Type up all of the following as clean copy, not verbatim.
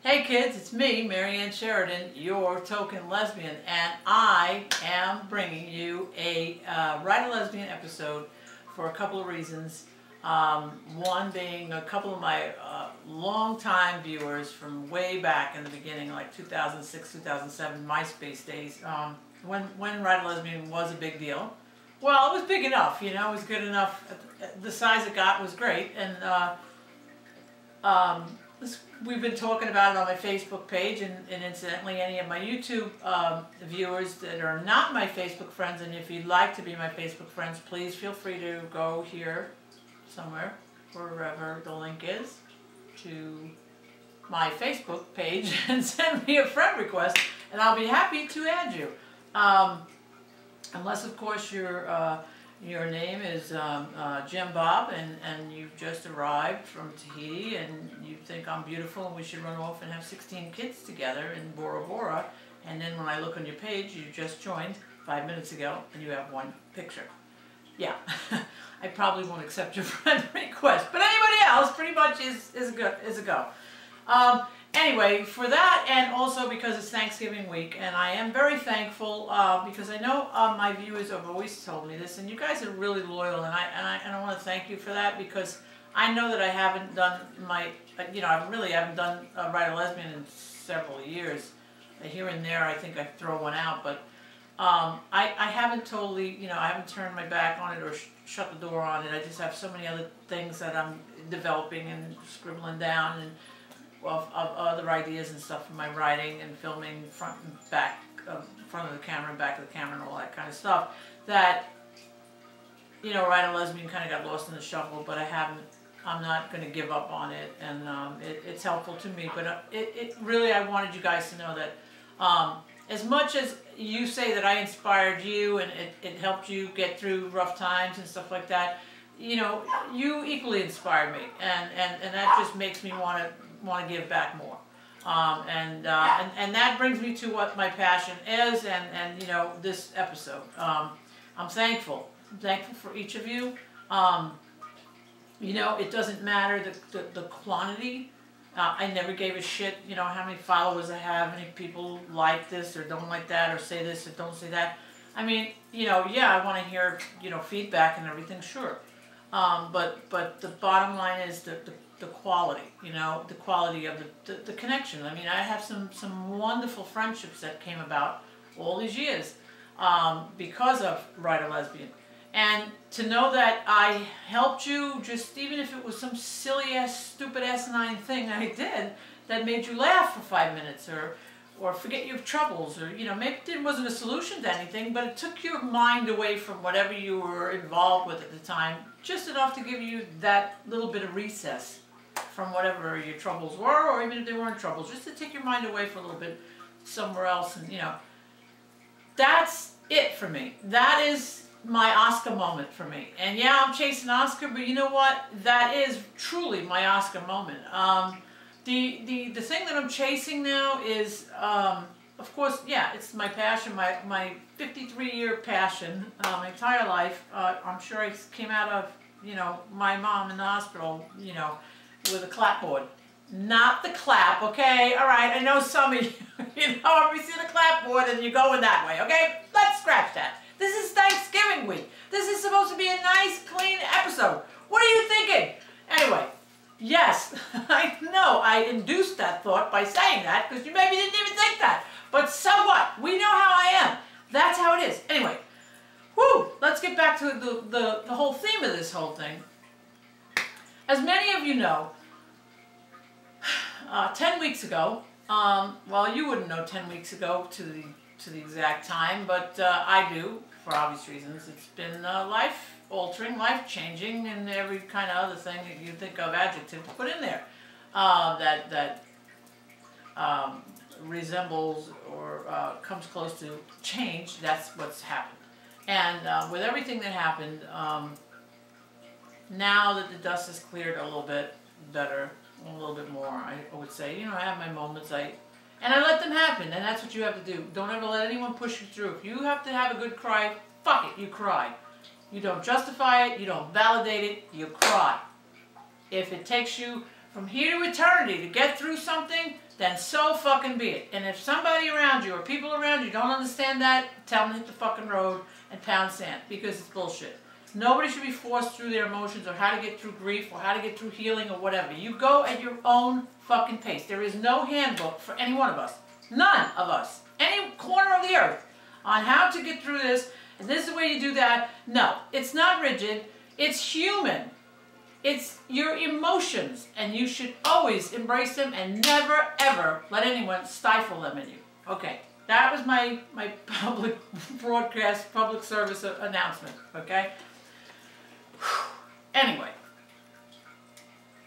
Hey kids, it's me, Marianne Sheridan, your token lesbian, and I am bringing you a Write a Lesbian episode for a couple of reasons. One being a couple of my long-time viewers from way back in the beginning, like 2006, 2007, Myspace days, when Write a Lesbian was a big deal. Well, it was big enough, you know, it was good enough. The size it got was great, and we've been talking about it on my Facebook page, and incidentally, any of my YouTube viewers that are not my Facebook friends, and if you'd like to be my Facebook friends, please feel free to go here somewhere, wherever the link is, to my Facebook page and send me a friend request, and I'll be happy to add you. Unless, of course, your name is Jim Bob, and you've just arrived from Tahiti, and you think I'm beautiful and we should run off and have 16 kids together in Bora Bora, and then when I look on your page, you just joined 5 minutes ago and you have one picture. Yeah, I probably won't accept your friend request, but anybody else pretty much is a go. Anyway, for that, and also because it's Thanksgiving week, and I am very thankful because I know my viewers have always told me this, and you guys are really loyal, and I want to thank you for that, because I know that I haven't done my, I really haven't done Write a Lesbian in several years. Here and there, I think I throw one out, but I haven't totally, I haven't turned my back on it or shut the door on it. I just have so many other things that I'm developing and scribbling down, and of other ideas and stuff for my writing and filming front and back, front of the camera and back of the camera and all that kind of stuff, that, Write a Lesbian kind of got lost in the shuffle, but I'm not going to give up on it, and it's helpful to me, but really, I wanted you guys to know that as much as you say that I inspired you and it helped you get through rough times and stuff like that, you equally inspired me, and that just makes me want to give back more, and that brings me to what my passion is, and this episode. I'm thankful for each of you. It doesn't matter the quantity. I never gave a shit, how many followers I have, how many people like this or don't like that, or say this or don't say that. I mean, yeah, I want to hear, feedback and everything, sure. But the bottom line is the quality, the quality of the connection. I mean, I have some wonderful friendships that came about all these years because of Write a Lesbian. And to know that I helped you, just even if it was some silly-ass, stupid, asinine thing I did that made you laugh for 5 minutes, or forget your troubles, or, maybe it wasn't a solution to anything, but it took your mind away from whatever you were involved with at the time, just enough to give you that little bit of recess from whatever your troubles were, or even if they weren't troubles, just to take your mind away for a little bit somewhere else, and, that's it for me. That is my Oscar moment for me. And yeah, I'm chasing Oscar, but you know what? That is truly my Oscar moment. The thing that I'm chasing now is, of course, yeah, it's my passion, my 53-year passion, my entire life. I'm sure I came out of, my mom in the hospital, with a clapboard. Not the clap, okay? All right, I know some of you, if you see the clapboard and you're going that way, okay? Let's scratch that. This is Thanksgiving week. This is supposed to be a nice, clean episode. What are you thinking? Anyway, yes, I know I induced that thought by saying that, because you maybe didn't even think that. But so what? We know how I am. That's how it is. Anyway, whew, let's get back to the whole theme of this whole thing. As many of you know, 10 weeks ago, well, you wouldn't know 10 weeks ago to the exact time, but I do, for obvious reasons. It's been life-altering, life-changing, and every kind of other thing that you think of adjective to put in there that resembles or comes close to change. That's what's happened. And with everything that happened, now that the dust has cleared a little bit better, a little bit more, I would say, I have my moments, and I let them happen, and that's what you have to do. Don't ever let anyone push you through. If you have to have a good cry, fuck it, you cry. You don't justify it, you don't validate it, you cry. If it takes you from here to eternity to get through something, then so fucking be it. And if somebody around you or people around you don't understand that, tell them to hit the fucking road and pound sand, because it's bullshit. Nobody should be forced through their emotions or how to get through grief or how to get through healing or whatever. You go at your own fucking pace. There is no handbook for any one of us. None of us. Any corner of the earth on how to get through this, and this is the way you do that. No, it's not rigid. It's human. It's your emotions, and you should always embrace them and never, ever let anyone stifle them in you. Okay, that was my public broadcast, public service announcement, okay? Anyway,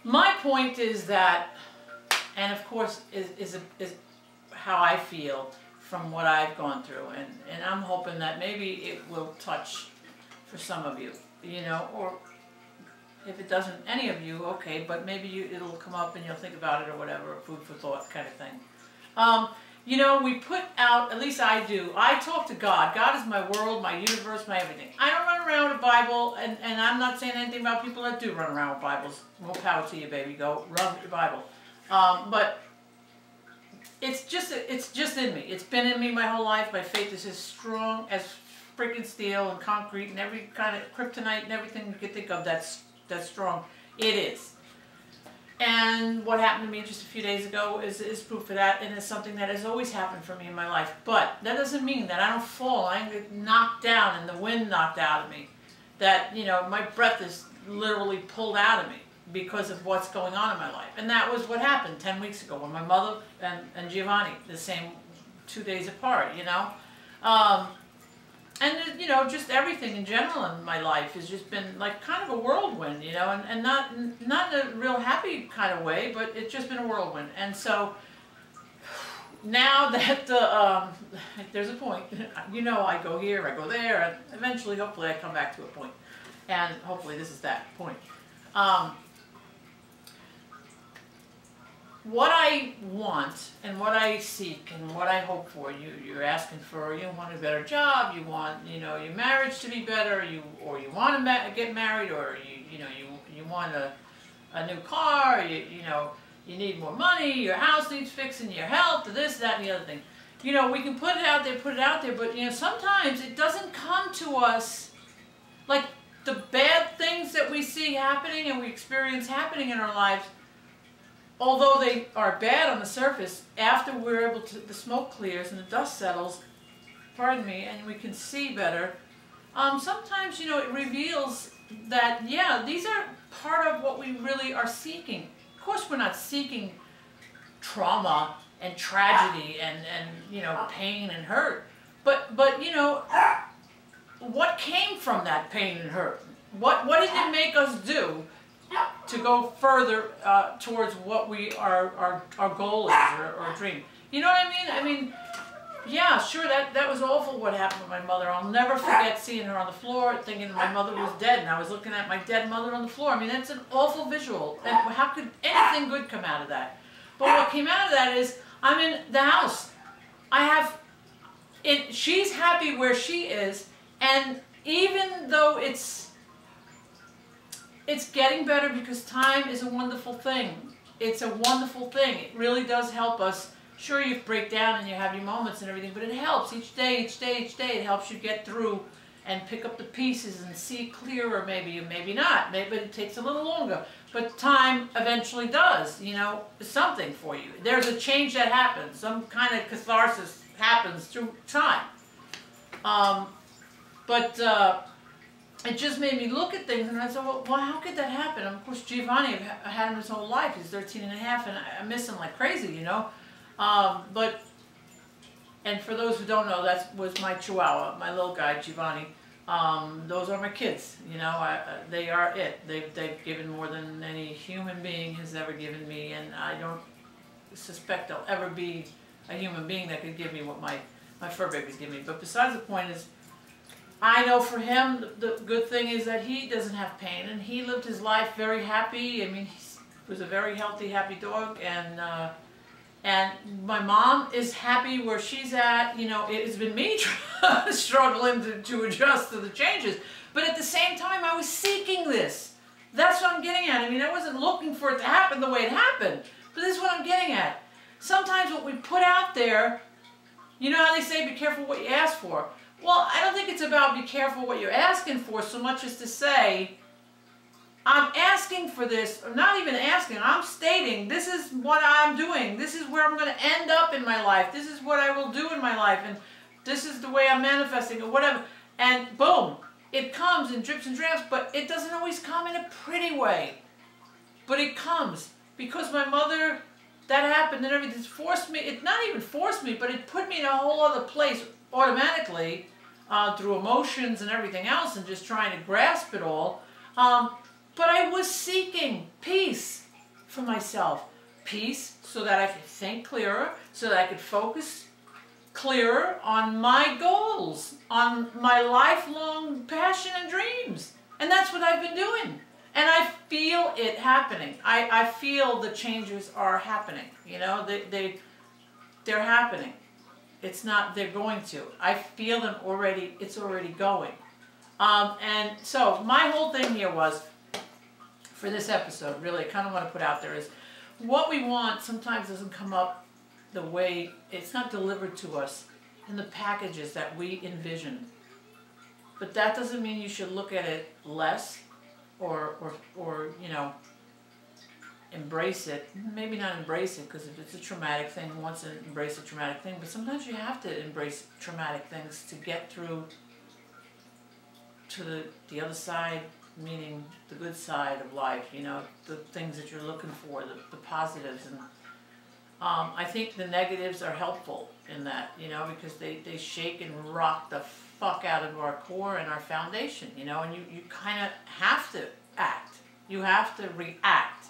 my point is that, and of course is how I feel from what I've gone through, and I'm hoping that maybe it will touch for some of you, you know, or if it doesn't, any of you, okay, but maybe it'll come up and you'll think about it or whatever, food for thought kind of thing. You know, we put out, at least I do, I talk to God. God is my world, my universe, my everything. I don't run around with a Bible, and I'm not saying anything about people that do run around with Bibles. More power to you, baby. Go run with your Bible. But it's just in me. It's been in me my whole life. My faith is as strong as freaking steel and concrete and every kind of kryptonite and everything you could think of that's strong. It is. And what happened to me just a few days ago is proof of that, and it's something that has always happened for me in my life. But that doesn't mean that I don't fall. I don't get knocked down and the wind knocked out of me. That, you know, my breath is literally pulled out of me because of what's going on in my life. And that was what happened 10 weeks ago when my mother and Giovanni, the same 2 days apart, you know. And, you know, just everything in general in my life has just been like kind of a whirlwind, you know, and not in a real happy kind of way, but it's just been a whirlwind. And so now that there's a point, you know, I go here, I go there, and eventually, hopefully, I come back to a point. And hopefully this is that point. What I want and what I seek and what I hope for, you're asking for, you want a better job, you want, you know, your marriage to be better, or you want to get married, or you want a new car, you know, you need more money, your house needs fixing, your health, this, that, and the other thing. You know, we can put it out there, but, you know, sometimes it doesn't come to us like the bad things that we see happening and we experience happening in our lives. Although they are bad on the surface, after we're able to, the smoke clears and the dust settles, pardon me, and we can see better, sometimes, you know, it reveals that, yeah, these are part of what we really are seeking. Of course, we're not seeking trauma and tragedy and you know, pain and hurt. But you know, what came from that pain and hurt? What did it make us do to go further towards what our goal is or dream? You know what I mean? I mean, yeah, sure, that was awful what happened with my mother. I'll never forget seeing her on the floor, thinking my mother was dead, and I was looking at my dead mother on the floor. I mean, that's an awful visual. And how could anything good come out of that? But what came out of that is, I'm in the house. She's happy where she is, and even though it's getting better, because time is a wonderful thing. It's a wonderful thing. It really does help us. Sure, you break down and you have your moments and everything, but it helps each day, each day, each day. It helps you get through and pick up the pieces and see clearer, maybe, maybe not. Maybe it takes a little longer. But time eventually does, you know, something for you. There's a change that happens. Some kind of catharsis happens through time. It just made me look at things, and I said, well, how could that happen? And of course, Giovanni, I've had him his whole life. He's 13 and a half, and I miss him like crazy, you know. And for those who don't know, that was my Chihuahua, my little guy, Giovanni. Those are my kids, you know. They are it. They've given more than any human being has ever given me, and I don't suspect there'll ever be a human being that could give me what my fur babies give me. But besides the point is, I know for him, the good thing is that he doesn't have pain, and he lived his life very happy. I mean, he was a very healthy, happy dog, and my mom is happy where she's at. You know, it's been me struggling to adjust to the changes. But at the same time, I was seeking this. That's what I'm getting at. I mean, I wasn't looking for it to happen the way it happened, but this is what I'm getting at. Sometimes what we put out there, you know how they say be careful what you ask for? Well, I don't think it's about be careful what you're asking for so much as to say, I'm asking for this, or not even asking, I'm stating this is what I'm doing, this is where I'm going to end up in my life, this is what I will do in my life, and this is the way I'm manifesting, or whatever. And boom, it comes in drips and drabs, but it doesn't always come in a pretty way. But it comes, because my mother, that happened and everything, forced me, it not even forced me, but it put me in a whole other place automatically, through emotions and everything else, and just trying to grasp it all. But I was seeking peace for myself. Peace so that I could think clearer, so that I could focus clearer on my goals, on my lifelong passion and dreams. And that's what I've been doing. And I feel it happening. I feel the changes are happening. You know, they're happening. It's not, they're going to. I feel them already, it's already going. And so my whole thing here was, for this episode, really, I kind of want to put out there is, what we want sometimes doesn't come up the way, it's not delivered to us in the packages that we envisioned. But that doesn't mean you should look at it less, or you know, embrace it. Maybe not embrace it, because if it's a traumatic thing, who wants to embrace a traumatic thing? But sometimes you have to embrace traumatic things to get through to the other side, meaning the good side of life, you know, the things that you're looking for, the positives. And I think the negatives are helpful in that, you know, because they shake and rock the fuck out of our core and our foundation, you know, and you kind of have to act. You have to react.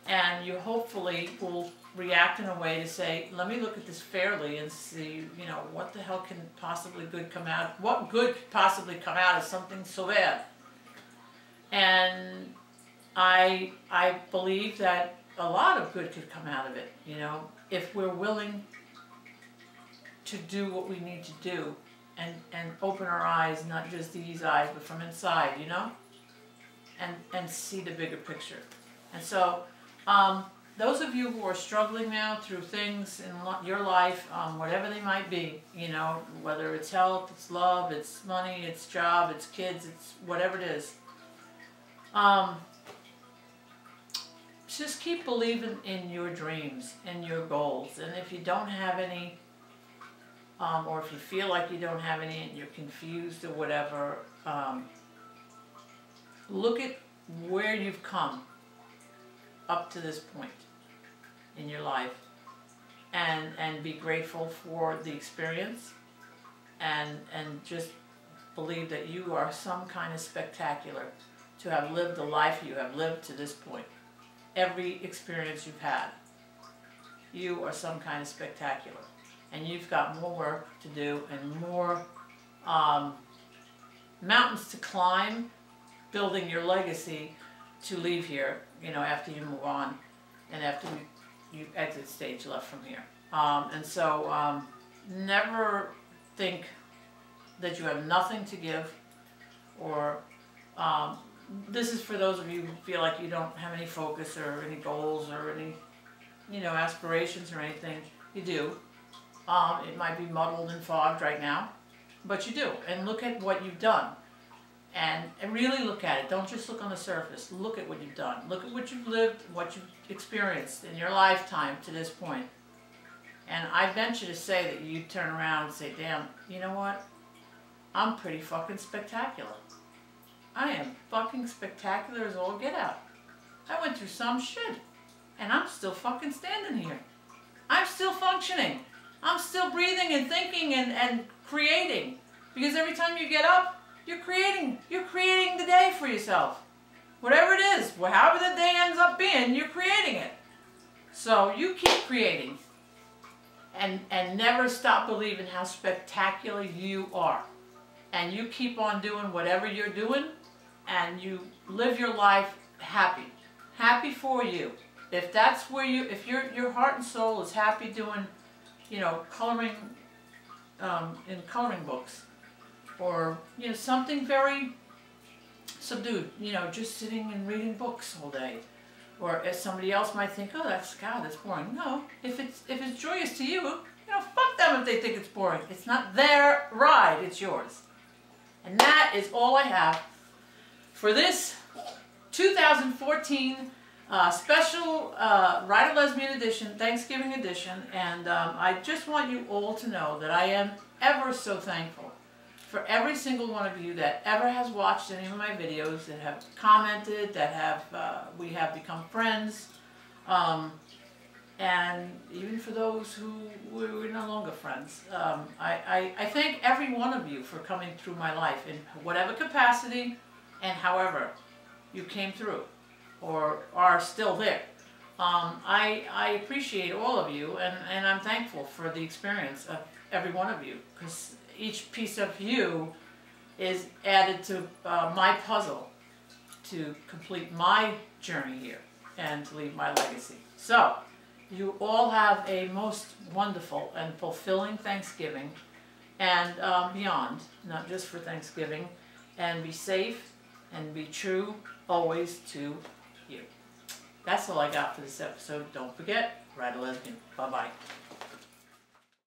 And you hopefully will react in a way to say, let me look at this fairly and see, you know, what the hell can possibly good come out, what good could possibly come out of something so bad. And I believe that a lot of good could come out of it, you know, if we're willing to do what we need to do and open our eyes, not just these eyes, but from inside, you know, and see the bigger picture. And so, those of you who are struggling now through things in your life, whatever they might be, you know, whether it's health, it's love, it's money, it's job, it's kids, it's whatever it is, just keep believing in your dreams and your goals. And if you don't have any, or if you feel like you don't have any and you're confused or whatever, look at where you've come up to this point in your life, and be grateful for the experience, and just believe that you are some kind of spectacular to have lived the life you have lived to this point. Every experience you've had, you are some kind of spectacular, and you've got more work to do and more mountains to climb, building your legacy to leave here, you know, after you move on and after you exit stage left from here. And so never think that you have nothing to give, or this is for those of you who feel like you don't have any focus or any goals or any, you know, aspirations or anything. You do. It might be muddled and fogged right now, but you do. And look at what you've done. And really look at it. Don't just look on the surface. Look at what you've done. Look at what you've lived, what you've experienced in your lifetime to this point. And I venture to say that you turn around and say, damn, you know what? I'm pretty fucking spectacular. I am fucking spectacular as all get out. I went through some shit, and I'm still fucking standing here. I'm still functioning. I'm still breathing and thinking and creating. Because every time you get up, you're creating the day for yourself. Whatever it is, however the day ends up being, you're creating it. So you keep creating. And never stop believing how spectacular you are. And you keep on doing whatever you're doing, and you live your life happy. Happy for you. If that's where if your heart and soul is happy doing, you know, coloring in coloring books, or, you know, something very subdued, you know, just sitting and reading books all day. Or as somebody else might think, oh, that's boring. No, if it's joyous to you, you know, fuck them if they think it's boring. It's not their ride, it's yours. And that is all I have for this 2014 special Ride a Lesbian edition, Thanksgiving edition. And I just want you all to know that I am ever so thankful for every single one of you that ever has watched any of my videos, that have commented, that have we have become friends, and even for those who we're no longer friends. I thank every one of you for coming through my life in whatever capacity and however you came through or are still there. I appreciate all of you, and I'm thankful for the experience of every one of you, because each piece of you is added to my puzzle to complete my journey here and to leave my legacy. So, you all have a most wonderful and fulfilling Thanksgiving and beyond, not just for Thanksgiving, and be safe and be true always to you. That's all I got for this episode. Don't forget, Ride a Lesbian. Bye-bye.